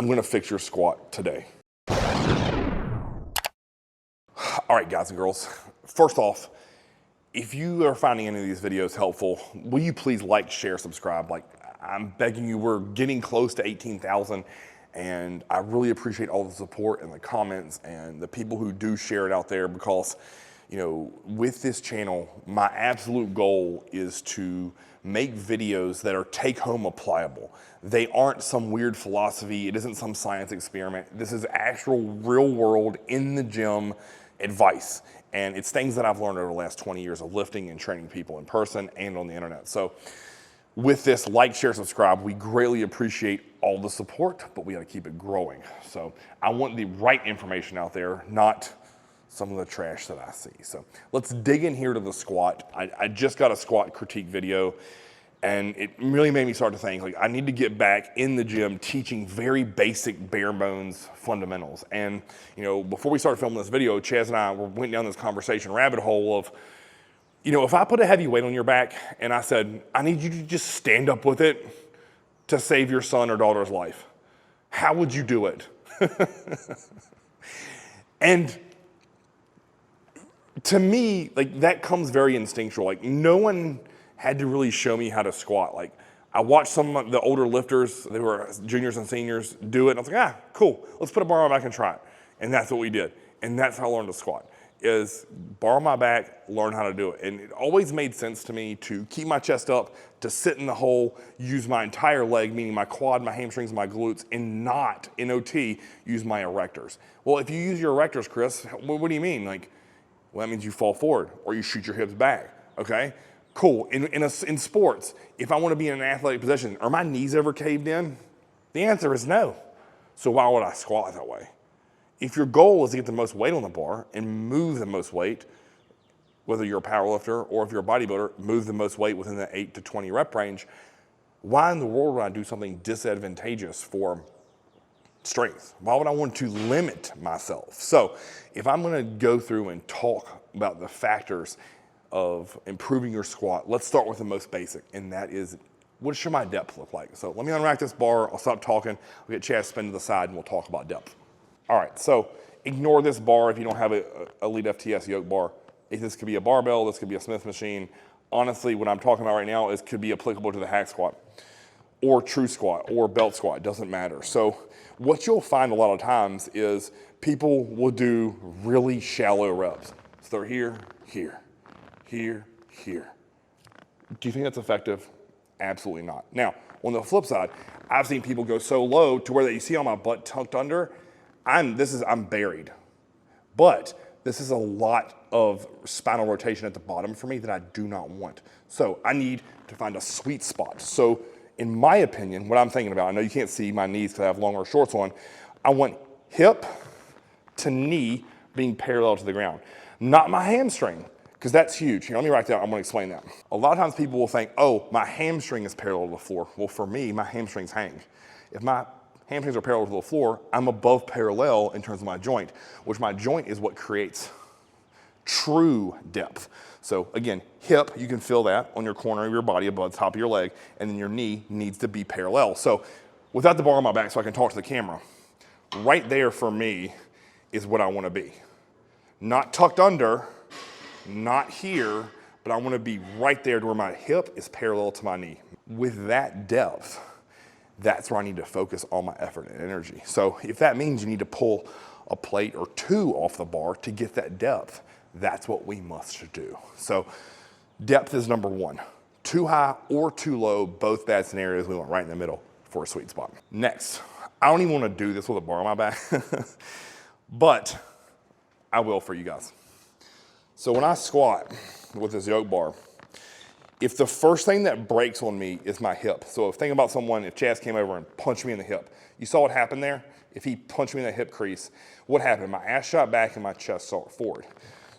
I'm gonna fix your squat today. All right, guys and girls, first off, if you are finding any of these videos helpful, will you please like, share, subscribe? Like, I'm begging you, we're getting close to 18,000, and I really appreciate all the support and the comments and the people who do share it out there, because, you know, with this channel, my absolute goal is to make videos that are take-home applicable. They aren't some weird philosophy. It isn't some science experiment. This is actual real-world, in the gym advice. And it's things that I've learned over the last 20 years of lifting and training people in person and on the internet. So with this, like, share, subscribe. We greatly appreciate all the support, but we gotta keep it growing. So I want the right information out there, not some of the trash that I see. So let's dig in here to the squat. I just got a squat critique video, and it really made me start to think, like, I need to get back in the gym teaching very basic, bare bones fundamentals. And, you know, before we started filming this video, Chaz and I went down this conversation rabbit hole of, you know, if I put a heavy weight on your back and I said, I need you to just stand up with it to save your son or daughter's life, how would you do it? And to me, like, that comes very instinctual. Like, no one had to really show me how to squat. Like, I watched some of the older lifters, they were juniors and seniors, do it, and I was like, cool, let's put a bar on my back and try it. And that's what we did. And that's how I learned to squat, is bar on my back, learn how to do it. And it always made sense to me to keep my chest up, to sit in the hole, use my entire leg, meaning my quad, my hamstrings, my glutes, and not, in OT, use my erectors. Well, if you use your erectors, Chris, what do you mean? Like, well, that means you fall forward or you shoot your hips back, okay? Cool. In sports, if I want to be in an athletic position, are my knees ever caved in? The answer is no. So why would I squat that way? If your goal is to get the most weight on the bar and move the most weight, whether you're a powerlifter or if you're a bodybuilder, move the most weight within the 8 to 20 rep range, why in the world would I do something disadvantageous for strength? Why would I want to limit myself? So if I'm gonna go through and talk about the factors of improving your squat, let's start with the most basic, and that is, what should my depth look like? So let me unrack this bar, I'll stop talking, I'll get Chaz spin to the side and we'll talk about depth. All right, so ignore this bar if you don't have a Elite FTS yoke bar. This could be a barbell, this could be a Smith machine. Honestly, what I'm talking about right now is could be applicable to the hack squat or true squat or belt squat, it doesn't matter. So what you'll find a lot of times is people will do really shallow reps. So they're here, here, here, here. Do you think that's effective? Absolutely not. Now, on the flip side, I've seen people go so low to where that you see all my butt tucked under, I'm buried. But this is a lot of spinal rotation at the bottom for me that I do not want. So I need to find a sweet spot. So in my opinion, what I'm thinking about, I know you can't see my knees because I have longer shorts on, I want hip to knee being parallel to the ground. Not my hamstring, because that's huge. Here, let me write that, I'm gonna explain that. A lot of times people will think, oh, my hamstring is parallel to the floor. Well, for me, my hamstrings hang. If my hamstrings are parallel to the floor, I'm above parallel in terms of my joint, which my joint is what creates true depth. So again, hip, you can feel that on your corner of your body above the top of your leg, and then your knee needs to be parallel. So without the bar on my back so I can talk to the camera, right there for me is what I want to be. Not tucked under, not here, but I want to be right there to where my hip is parallel to my knee. With that depth, that's where I need to focus all my effort and energy. So if that means you need to pull a plate or two off the bar to get that depth, that's what we must do. So depth is number one. Too high or too low, both bad scenarios. We went right in the middle for a sweet spot. Next, I don't even want to do this with a bar on my back, but I will for you guys. So when I squat with this yoke bar, if the first thing that breaks on me is my hip, so think about someone, if Chaz came over and punched me in the hip, you saw what happened there? If he punched me in the hip crease, what happened? My ass shot back and my chest shot forward.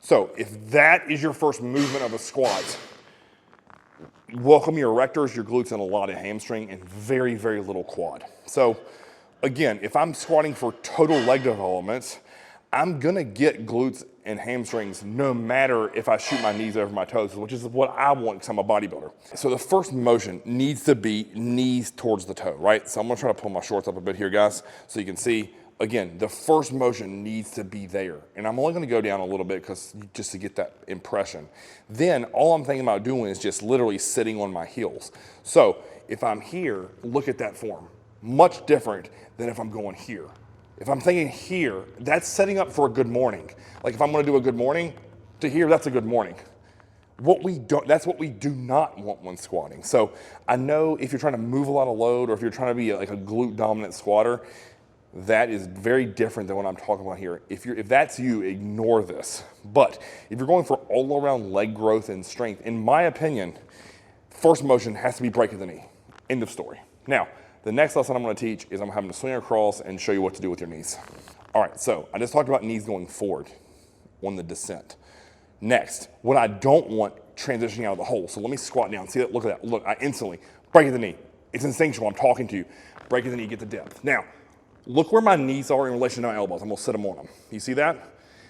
So if that is your first movement of a squat, welcome your erectors, your glutes, and a lot of hamstring, and very, very little quad. So again, if I'm squatting for total leg development, I'm gonna get glutes and hamstrings no matter if I shoot my knees over my toes, which is what I want because I'm a bodybuilder. So the first motion needs to be knees towards the toe, right? So I'm gonna try to pull my shorts up a bit here, guys, so you can see. Again, the first motion needs to be there. And I'm only gonna go down a little bit just to get that impression. Then all I'm thinking about doing is just literally sitting on my heels. So if I'm here, look at that form. Much different than if I'm going here. If I'm thinking here, that's setting up for a good morning. Like if I'm gonna do a good morning, to here, that's a good morning. That's what we do not want when squatting. So I know if you're trying to move a lot of load or if you're trying to be like a glute dominant squatter, that is very different than what I'm talking about here. If that's you, ignore this. But if you're going for all around leg growth and strength, in my opinion, first motion has to be breaking the knee. End of story. Now, the next lesson I'm gonna teach is I'm having to swing across and show you what to do with your knees. All right, so I just talked about knees going forward on the descent. Next, what I don't want transitioning out of the hole. So let me squat down. See that? Look at that. Look, I instantly break the knee. It's instinctual. I'm talking to you. Break the knee, get the depth. Now, look where my knees are in relation to my elbows. I'm gonna sit them on them. You see that?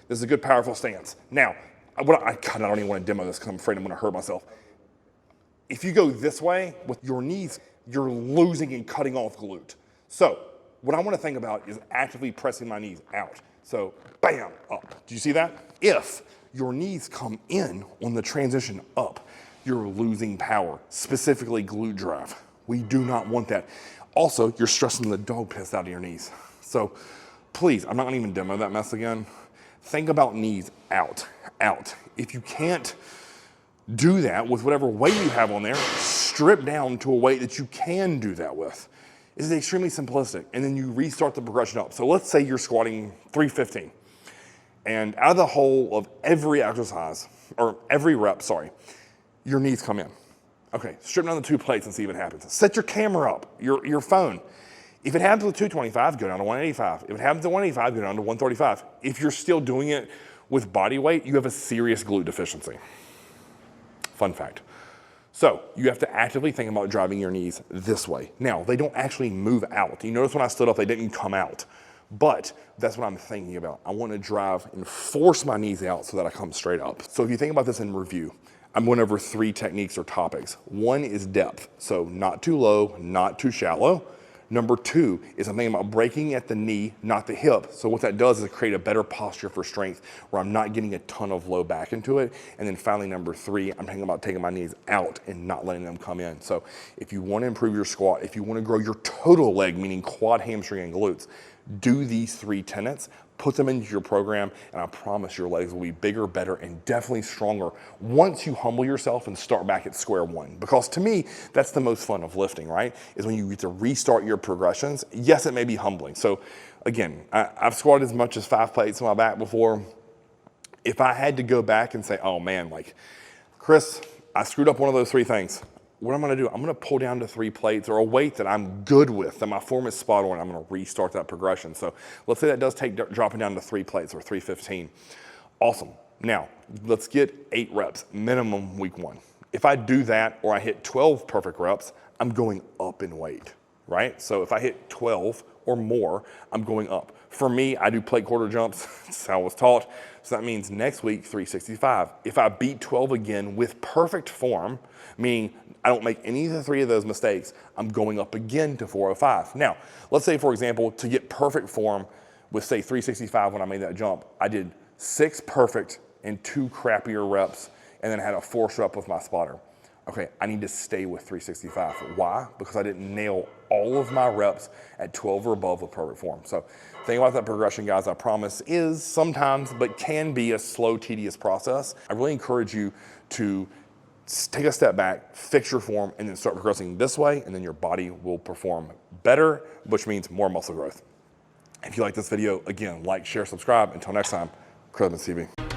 This is a good, powerful stance. Now, I don't even want to demo this because I'm afraid I'm gonna hurt myself. If you go this way with your knees, you're losing and cutting off glute. So what I want to think about is actively pressing my knees out. So bam, up. Do you see that? If your knees come in on the transition up, you're losing power, specifically glute drive. We do not want that. Also, you're stressing the dog piss out of your knees. So please, I'm not gonna even demo that mess again. Think about knees out, out. If you can't do that with whatever weight you have on there, strip down to a weight that you can do that with. This is extremely simplistic, and then you restart the progression up. So let's say you're squatting 315, and out of the whole of every exercise, or every rep, your knees come in. Okay, strip down the 2 plates and see if it happens. Set your camera up, your phone. If it happens with 225, go down to 185. If it happens at 185, go down to 135. If you're still doing it with body weight, you have a serious glute deficiency. Fun fact. So you have to actively think about driving your knees this way. Now, they don't actually move out. You notice when I stood up, they didn't come out. But that's what I'm thinking about. I want to drive and force my knees out so that I come straight up. So if you think about this in review, I'm going over 3 techniques or topics. One is depth. So not too low, not too shallow. Number 2 is I'm thinking about breaking at the knee, not the hip. So what that does is create a better posture for strength where I'm not getting a ton of low back into it. And then finally, number 3, I'm thinking about taking my knees out and not letting them come in. So if you want to improve your squat, if you want to grow your total leg, meaning quad, hamstring, and glutes, do these 3 tenets, put them into your program, and I promise your legs will be bigger, better, and definitely stronger once you humble yourself and start back at square one. Because to me, that's the most fun of lifting, right? Is when you get to restart your progressions. Yes, it may be humbling. So again, I've squatted as much as 5 plates on my back before. If I had to go back and say, oh man, like, Chris, I screwed up one of those 3 things. What I'm gonna do, I'm gonna pull down to 3 plates or a weight that I'm good with, that my form is spot on. I'm gonna restart that progression. So let's say that does take dropping down to 3 plates or 315. Awesome. Now, let's get 8 reps, minimum week 1. If I do that or I hit 12 perfect reps, I'm going up in weight, right? So if I hit 12 or more, I'm going up. For me, I do plate quarter jumps. That's how I was taught. So that means next week, 365. If I beat 12 again with perfect form, meaning I don't make any of the 3 of those mistakes, I'm going up again to 405. Now, let's say, for example, to get perfect form with, say, 365 when I made that jump, I did 6 perfect and 2 crappier reps, and then I had a force rep with my spotter. Okay, I need to stay with 365. Why? Because I didn't nail all of my reps at 12 or above with perfect form. So think about that progression, guys. I promise is sometimes, but can be a slow, tedious process. I really encourage you to take a step back, fix your form, and then start progressing this way, and then your body will perform better, which means more muscle growth. If you like this video, again, like, share, subscribe. Until next time, Chris TV.